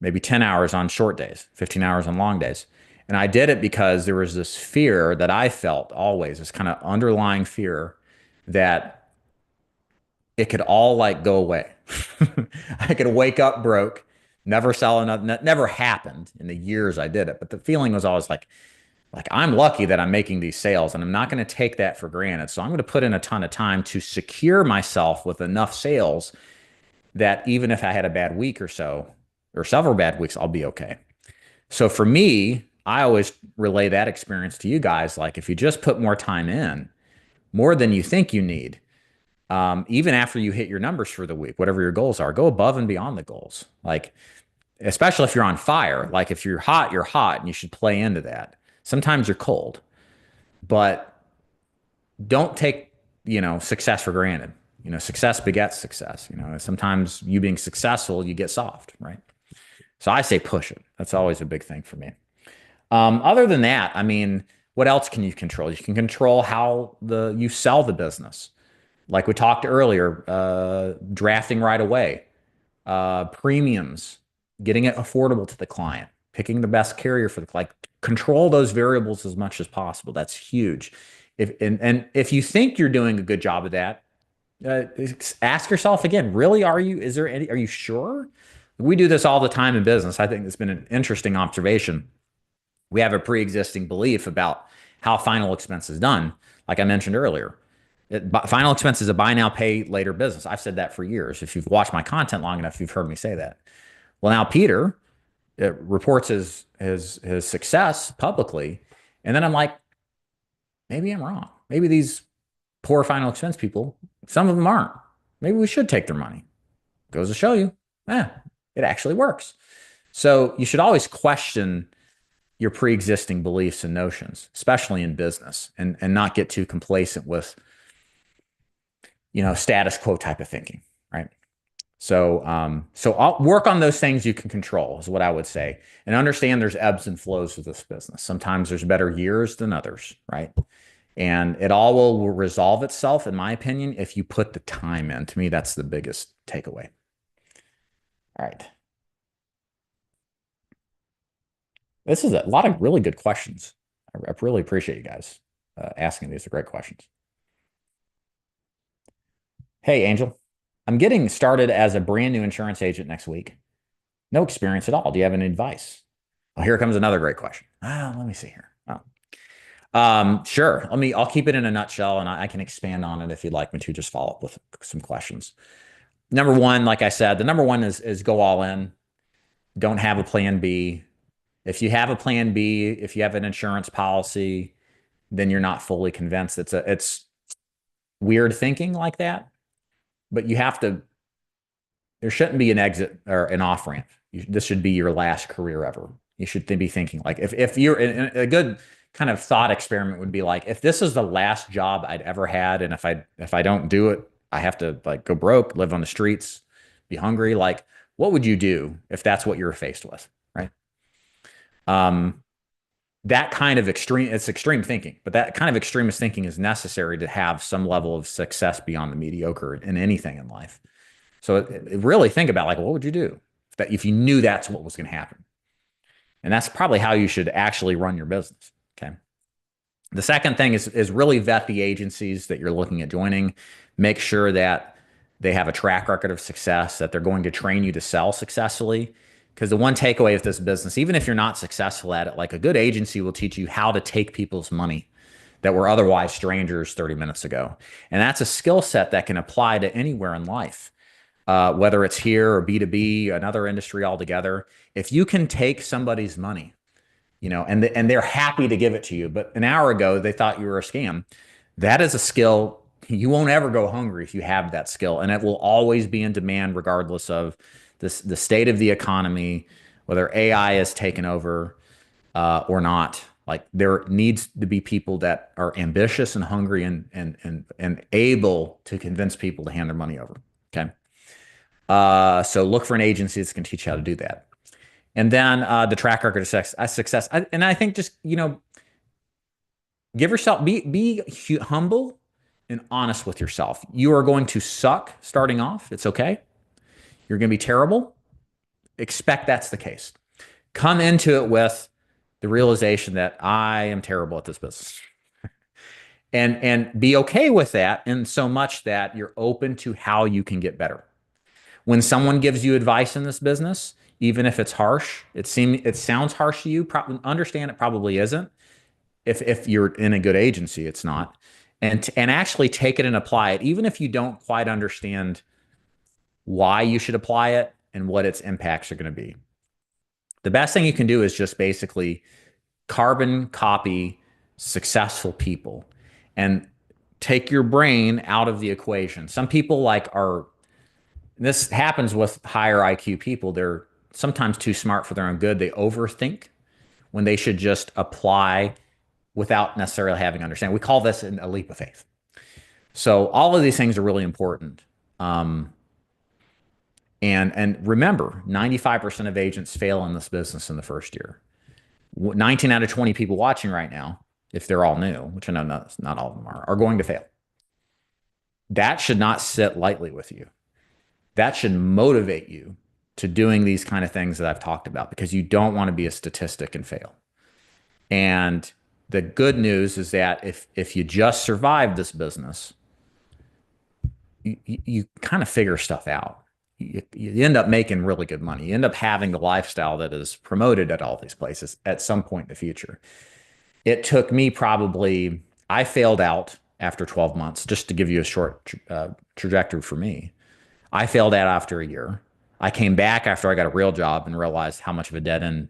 maybe 10 hours on short days, 15 hours on long days. And I did it because there was this fear that I felt always, this kind of underlying fear that it could all like go away. I could wake up broke, never sell another, never happened in the years I did it. But the feeling was always like I'm lucky that I'm making these sales and I'm not going to take that for granted. So I'm going to put in a ton of time to secure myself with enough sales that even if I had a bad week or so, or several bad weeks, I'll be okay. So for me, I always relay that experience to you guys. Like if you just put more time in, more than you think you need, even after you hit your numbers for the week, whatever your goals are, go above and beyond the goals. Like, especially if you're on fire, like if you're hot and you should play into that. Sometimes you're cold, but don't take, success for granted. Success begets success. Sometimes you being successful, you get soft, right? So I say push it. That's always a big thing for me. Other than that, I mean, what else can you control? You can control how you sell the business. Like we talked earlier, drafting right away, premiums, getting it affordable to the client, picking the best carrier for the client. Control those variables as much as possible. That's huge. And if you think you're doing a good job of that, ask yourself again, really, are you sure? We do this all the time in business. I think it's been an interesting observation. We have a pre-existing belief about how final expense is done. Like I mentioned earlier, final expense is a buy now, pay later business. I've said that for years. If you've watched my content long enough, you've heard me say that. Well, now Peter reports his success publicly, and then I'm like, maybe I'm wrong. maybe these poor final expense people, some of them aren't. Maybe we should take their money. Goes to show you, eh, it actually works. So you should always question your pre-existing beliefs and notions, especially in business, and not get too complacent with, status quo type of thinking, right? So I'll work on those things you can control is what I would say, and understand there's ebbs and flows with this business. Sometimes there's better years than others, right? And it all will resolve itself, in my opinion, if you put the time in. To me, that's the biggest takeaway. All right. This is a lot of really good questions. I really appreciate you guys asking these. Are great questions. Hey, Angel, I'm getting started as a brand new insurance agent next week. No experience at all. Do you have any advice? Oh, here comes another great question. Let me see here. Sure. I'll keep it in a nutshell, and I can expand on it if you'd like me to. Just follow up with some questions. Number one, like I said, the number one is go all in. Don't have a plan B. If you have a plan B, if you have an insurance policy, then you're not fully convinced. It's weird thinking like that, but there shouldn't be an exit or an off ramp. This should be your last career ever. You should be thinking like, if you're in a good kind of thought experiment would be like, if this is the last job I'd ever had, and if I don't do it, I have to like go broke, live on the streets, be hungry. Like, what would you do if that's what you're faced with, right? That kind of it's extreme thinking, but that kind of extremist thinking is necessary to have some level of success beyond the mediocre in anything in life. So really think about like, what would you do if you knew that's what was going to happen? And that's probably how you should actually run your business. Okay. The second thing is really vet the agencies that you're looking at joining. Make sure that they have a track record of success, that they're going to train you to sell successfully. Because the one takeaway of this business, even if you're not successful at it, like a good agency will teach you how to take people's money that were otherwise strangers 30 minutes ago. And that's a skill set that can apply to anywhere in life, whether it's here or B2B, another industry altogether. If you can take somebody's money, and they're happy to give it to you, but an hour ago they thought you were a scam, that is a skill. You won't ever go hungry if you have that skill, and it will always be in demand regardless of the state of the economy, whether AI is taken over or not. Like, there needs to be people that are ambitious and hungry and able to convince people to hand their money over. Okay. So look for an agency that can teach you how to do that. And then the track record of success. And I think just, give yourself, be humble and honest with yourself. You are going to suck starting off. It's okay. You're going to be terrible. Expect that's the case. Come into it with the realization that I am terrible at this business. And be okay with that, in so much that you're open to how you can get better. When someone gives you advice in this business, even if it's harsh, it sounds harsh to you, understand it probably isn't. If you're in a good agency, it's not. And actually take it and apply it, even if you don't quite understand why you should apply it and what its impacts are going to be. The best thing you can do is just basically carbon copy successful people and take your brain out of the equation. Some people this happens with higher IQ people. They're sometimes too smart for their own good. They overthink when they should just apply without necessarily having understanding. We call this a leap of faith. So all of these things are really important. And remember, 95% of agents fail in this business in the first year. 19 out of 20 people watching right now, if they're all new, which I know not all of them are going to fail. That should not sit lightly with you. That should motivate you to doing these kind of things that I've talked about, because you don't want to be a statistic and fail. And the good news is that if you just survive this business, you kind of figure stuff out. You end up making really good money. You end up having the lifestyle that is promoted at all these places at some point in the future. It took me I failed out after 12 months, just to give you a short trajectory for me. I failed out after a year. I came back after I got a real job and realized how much of a dead end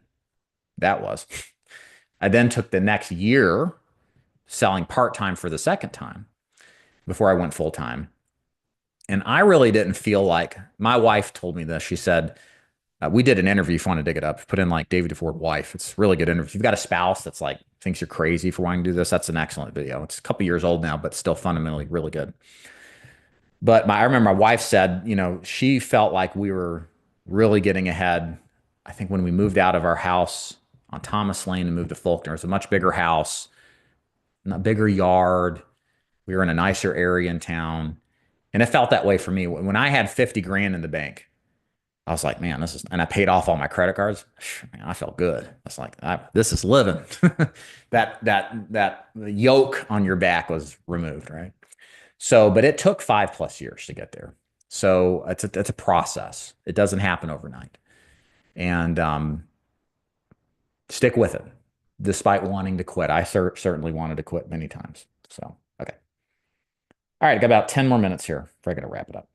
that was. I then took the next year, selling part-time for the second time before I went full-time. And I really didn't feel like my wife told me this. She said, we did an interview. If you want to dig it up, put in like David DeFord wife. It's a really good interview. If you've got a spouse that's like thinks you're crazy for wanting to do this, that's an excellent video. It's a couple years old now, but still fundamentally really good. But I remember my wife said, she felt like we were really getting ahead. I think when we moved out of our house on Thomas Lane and moved to Faulkner, it was a much bigger house, a bigger yard. We were in a nicer area in town. And it felt that way for me. When I had 50 grand in the bank, I was like, man, and I paid off all my credit cards. Man, I felt good. It's like, this is living. that yoke on your back was removed, right? So, but it took 5+ years to get there. So it's a process. It doesn't happen overnight, and stick with it, despite wanting to quit. I certainly wanted to quit many times. So, okay. All right, I got about 10 more minutes here before I got to wrap it up.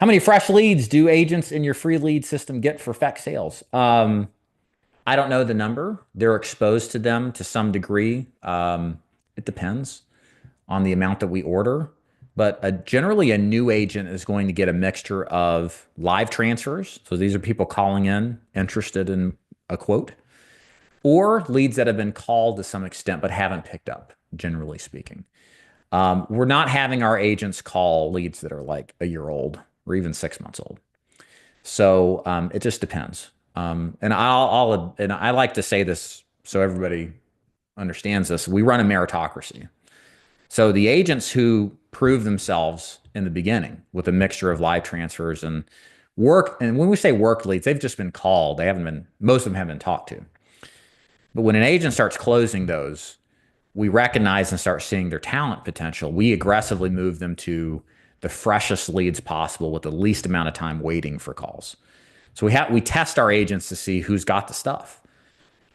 How many fresh leads do agents in your free lead system get for FX sales? I don't know the number. They're exposed to them to some degree. It depends on the amount that we order. But generally, a new agent is going to get a mixture of live transfers. So these are people calling in, interested in a quote, or leads that have been called to some extent but haven't picked up, generally speaking. We're not having our agents call leads that are like a year old or even 6 months old. So it just depends. And I like to say this so everybody understands this. We run a meritocracy. So the agents who prove themselves in the beginning with a mixture of live transfers and work, and when we say work leads, they've just been called. Most of them haven't been talked to. But when an agent starts closing those, we recognize and start seeing their talent potential. We aggressively move them to the freshest leads possible with the least amount of time waiting for calls. So we test our agents to see who's got the stuff,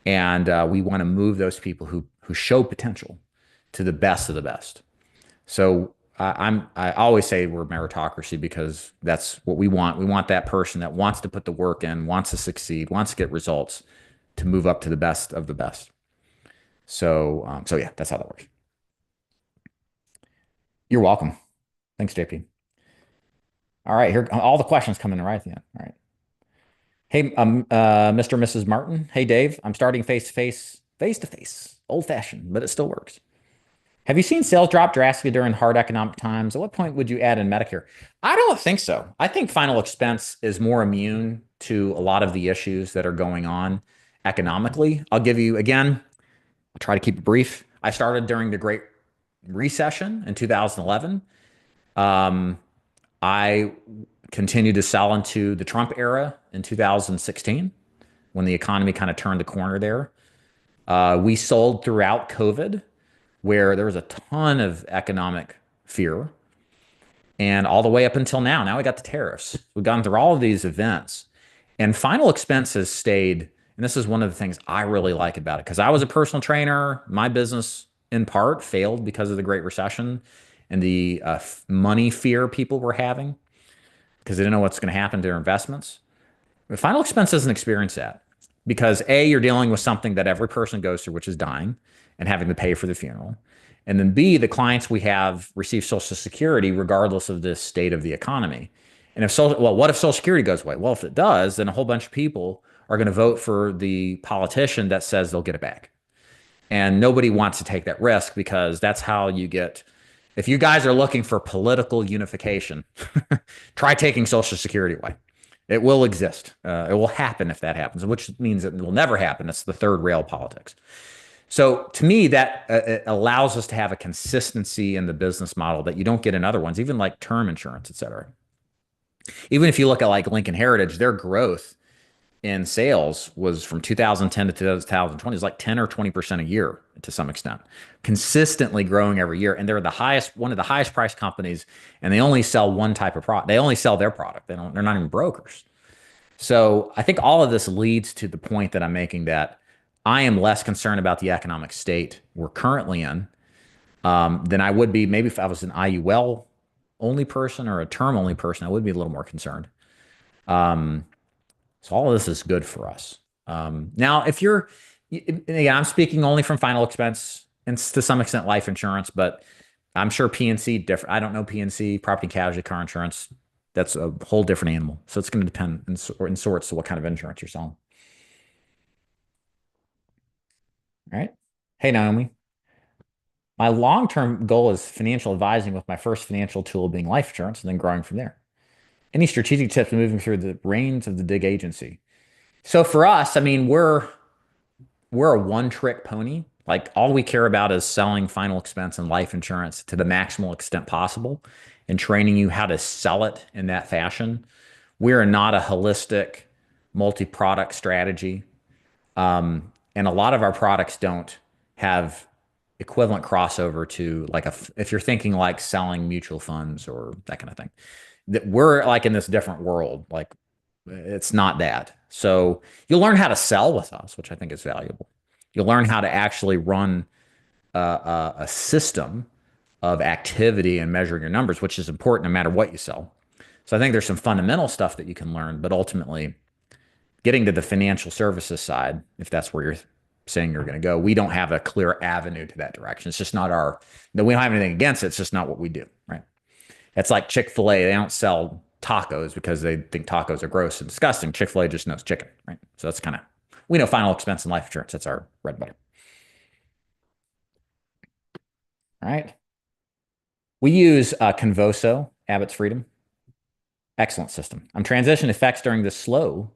and we want to move those people who show potential to the best of the best. So I always say we're meritocracy because that's what we want. We want that person that wants to put the work in, wants to succeed, wants to get results, to move up to the best of the best. So yeah, that's how that works. You're welcome. Thanks, JP. All right, here all the questions coming right at the end. All right. Hey, Mr. and Mrs. Martin. Hey, Dave. I'm starting face-to-face, old-fashioned, but it still works. Have you seen sales drop drastically during hard economic times? At what point would you add in Medicare? I don't think so. I think final expense is more immune to a lot of the issues that are going on economically. I'll give you, again, I'll try to keep it brief. I started during the Great Recession in 2011. I continued to sell into the Trump era in 2016 when the economy kind of turned the corner there. We sold throughout COVID, where there was a ton of economic fear, and all the way up until now. Now we got the tariffs. We've gone through all of these events, and final expense has stayed. And this is one of the things I really like about it, because I was a personal trainer. My business, in part, failed because of the Great Recession and the money fear people were having because they didn't know what's going to happen to their investments. But final expense doesn't experience that because A, you're dealing with something that every person goes through, which is dying and having to pay for the funeral. And then B, the clients we have receive Social Security regardless of the state of the economy. And what if Social Security goes away? Well, if it does, then a whole bunch of people are going to vote for the politician that says they'll get it back. And nobody wants to take that risk because that's how you get, if you guys are looking for political unification, try taking Social Security away. It will exist. It will happen if that happens, which means it will never happen. It's the third rail politics. So to me, that it allows us to have a consistency in the business model that you don't get in other ones, even like term insurance, et cetera. Even if you look at like Lincoln Heritage, their growth in sales was from 2010 to 2020 is like 10 or 20% a year to some extent, consistently growing every year. And they're one of the highest priced companies, and they only sell one type of product. They only sell their product. They're not even brokers. So I think all of this leads to the point that I'm making, that I am less concerned about the economic state we're currently in than I would be maybe if I was an IUL only person or a term only person. I would be a little more concerned. So all of this is good for us. Now, if you're Yeah, I'm speaking only from final expense and to some extent life insurance, but I'm sure PNC different. I don't know PNC, property casualty car insurance. That's a whole different animal. So it's going to depend in sorts to what kind of insurance you're selling. All right. Hey, Naomi. My long-term goal is financial advising with my first financial tool being life insurance and then growing from there. Any strategic tips moving through the reins of the DIG agency? So for us, I mean, we're a one-trick pony. Like all we care about is selling final expense and life insurance to the maximal extent possible and training you how to sell it in that fashion. We are not a holistic multi-product strategy. And a lot of our products don't have equivalent crossover to like if you're thinking like selling mutual funds or that kind of thing. That we're like in this different world. Like it's not that. So you'll learn how to sell with us, which I think is valuable. You'll learn how to actually run a system of activity and measuring your numbers, which is important no matter what you sell. So I think there's some fundamental stuff that you can learn, but ultimately getting to the financial services side, if that's where you're saying you're going to go, we don't have a clear avenue to that direction. It's just not our, no, we don't have anything against it. It's just not what we do, right? It's like Chick-fil-A. They don't sell tacos because they think tacos are gross and disgusting. Chick-fil-A just knows chicken, right? So that's kind of, we know final expense and life insurance. That's our bread and butter. All right. We use Convoso, Abbott's Freedom. Excellent system. I'm transitioning effects during this season,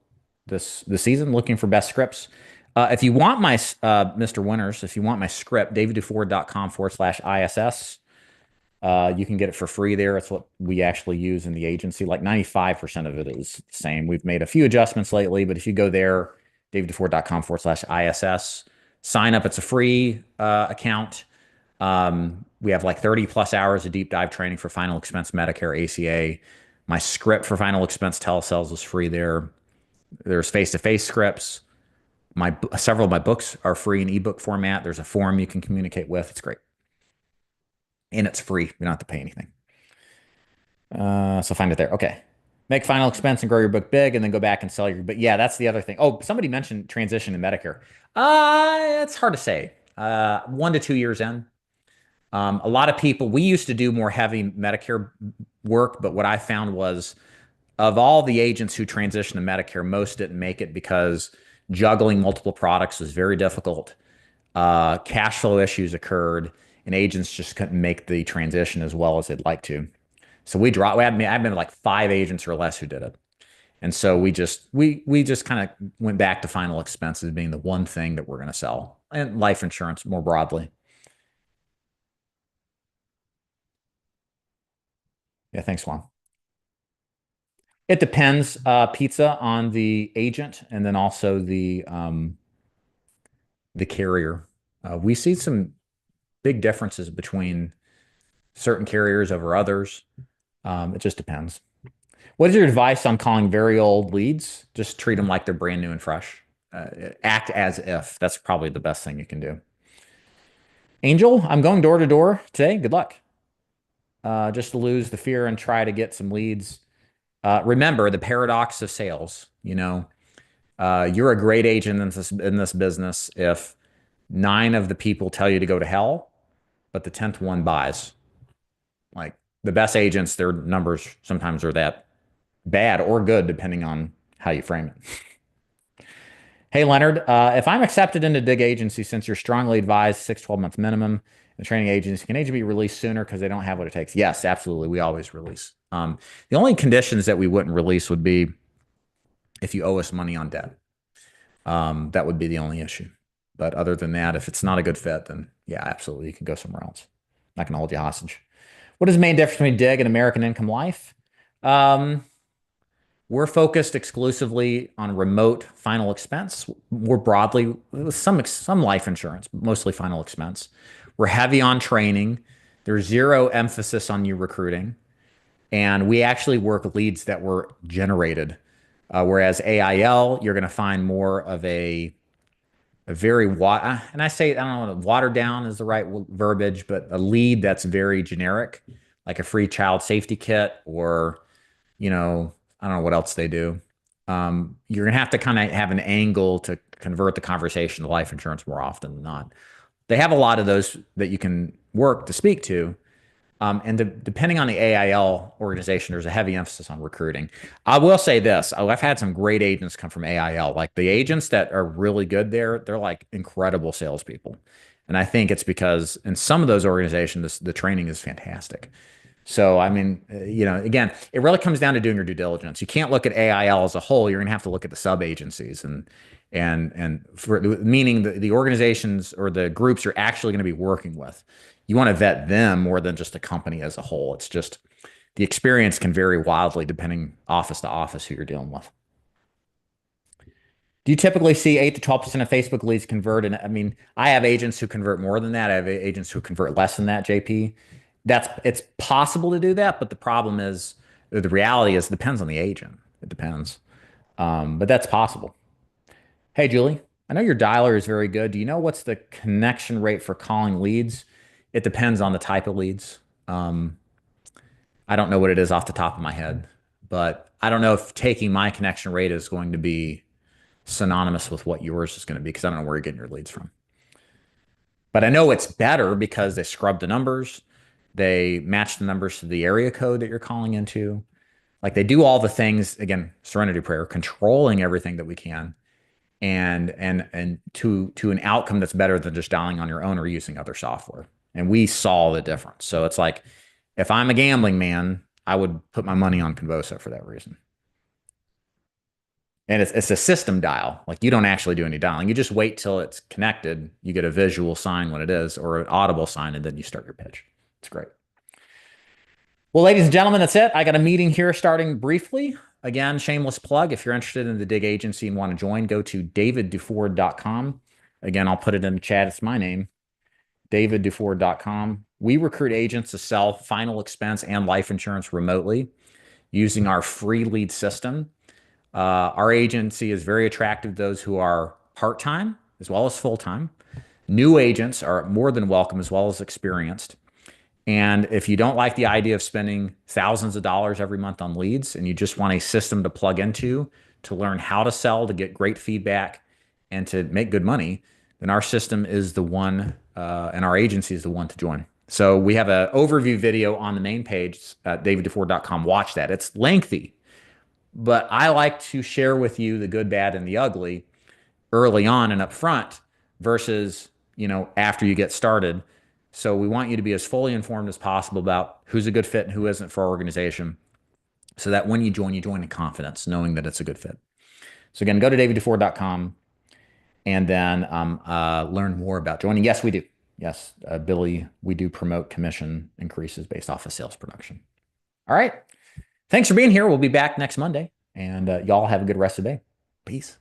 looking for best scripts. If you want my Mr. Winters, if you want my script, daviddufour.com/ISS. You can get it for free there. It's what we actually use in the agency. Like 95% of it is the same. We've made a few adjustments lately, but if you go there, daviddufour.com/ISS, sign up. It's a free account. We have like 30 plus hours of deep dive training for final expense Medicare ACA. My script for final expense telesales is free there. There's face-to-face scripts. My several of my books are free in ebook format. There's a forum you can communicate with. It's great. And it's free. You don't have to pay anything. So find it there. Okay. Make final expense and grow your book big and then go back and sell your, but yeah, that's the other thing. Oh, somebody mentioned transition to Medicare. It's hard to say. 1 to 2 years in. A lot of people, we used to do more heavy Medicare work, but what I found was of all the agents who transitioned to Medicare, most didn't make it because juggling multiple products was very difficult. Cash flow issues occurred, and agents just couldn't make the transition as well as they'd like to. So we dropped. I've been like 5 agents or less who did it, and so we just kind of went back to final expenses being the one thing that we're going to sell, and life insurance more broadly. Yeah, thanks, Juan. It depends, pizza on the agent and then also the carrier. We see some big differences between certain carriers over others. It just depends. What is your advice on calling very old leads? Just treat them like they're brand new and fresh. Act as if. That's probably the best thing you can do. Angel, I'm going door to door today. Good luck. Just to lose the fear and try to get some leads. Remember the paradox of sales. You're a great agent in this business if 9 of the people tell you to go to hell, but the 10th one buys. Like the best agents, their numbers sometimes are that bad or good, depending on how you frame it. Hey, Leonard, if I'm accepted into DIG Agency, since you're strongly advised 6 to 12 month minimum in training agency, can agent be released sooner because they don't have what it takes? Yes, absolutely. We always release. The only conditions that we wouldn't release would be if you owe us money on debt. That would be the only issue. But other than that, if it's not a good fit, then yeah, absolutely. You can go somewhere else. Not going to hold you hostage. What is the main difference between DIG and American Income Life? We're focused exclusively on remote final expense, more broadly, with some life insurance, but mostly final expense. We're heavy on training. There's zero emphasis on you recruiting. And we actually work leads that were generated. Whereas AIL, you're going to find more of a very and I say, I don't know, watered down is the right verbiage, but a lead that's very generic, like a free child safety kit or, I don't know what else they do. You're going to have to kind of have an angle to convert the conversation to life insurance more often than not. They have a lot of those that you can work to speak to. Depending on the AIL organization, there's a heavy emphasis on recruiting. I will say this. I've had some great agents come from AIL. Like the agents that are really good there, they're like incredible salespeople. And I think it's because in some of those organizations, the training is fantastic. So, I mean, again, it really comes down to doing your due diligence. You can't look at AIL as a whole. You're going to have to look at the sub agencies and for meaning the organizations or the groups you're actually going to be working with. You want to vet them more than just a company as a whole. It's just the experience can vary wildly depending office to office who you're dealing with. Do you typically see 8 to 12% of Facebook leads convert? And I mean, I have agents who convert more than that. I have agents who convert less than that, JP. It's possible to do that, but the problem is the reality is it depends on the agent. It depends. But that's possible. Hey, Julie, I know your dialer is very good. Do you know what's the connection rate for calling leads? It depends on the type of leads. Um, I don't know what it is off the top of my head, but I don't know if taking my connection rate is going to be synonymous with what yours is going to be because I don't know where you're getting your leads from. But I know it's better because they scrub the numbers, they match the numbers to the area code that you're calling into. Like they do all the things, again, serenity prayer, controlling everything that we can and to an outcome that's better than just dialing on your own or using other software. And we saw the difference. So it's like if I'm a gambling man, I would put my money on Convosa for that reason. And it's a system dial. Like you don't actually do any dialing. You just wait till it's connected. You get a visual sign when it is, or an audible sign, and then you start your pitch. It's great. Well, ladies and gentlemen, that's it. I got a meeting here starting briefly. Again, shameless plug. If you're interested in the DIG agency and want to join, go to davidduford.com. Again, I'll put it in the chat. It's my name, davidduford.com. We recruit agents to sell final expense and life insurance remotely using our free lead system. Our agency is very attractive to those who are part-time as well as full-time. New agents are more than welcome as well as experienced. And if you don't like the idea of spending thousands of dollars every month on leads and you just want a system to plug into to learn how to sell, to get great feedback, and to make good money, then our system is the one, and our agency is the one to join. So we have an overview video on the main page at davidduford.com. Watch that. It's lengthy, but I like to share with you the good, bad, and the ugly early on and up front versus, after you get started. So we want you to be as fully informed as possible about who's a good fit and who isn't for our organization so that when you join in confidence, knowing that it's a good fit. So again, go to davidduford.com and then learn more about joining. Yes, we do. Yes, Billy, we do promote commission increases based off of sales production. All right. Thanks for being here. We'll be back next Monday, and y'all have a good rest of the day. Peace.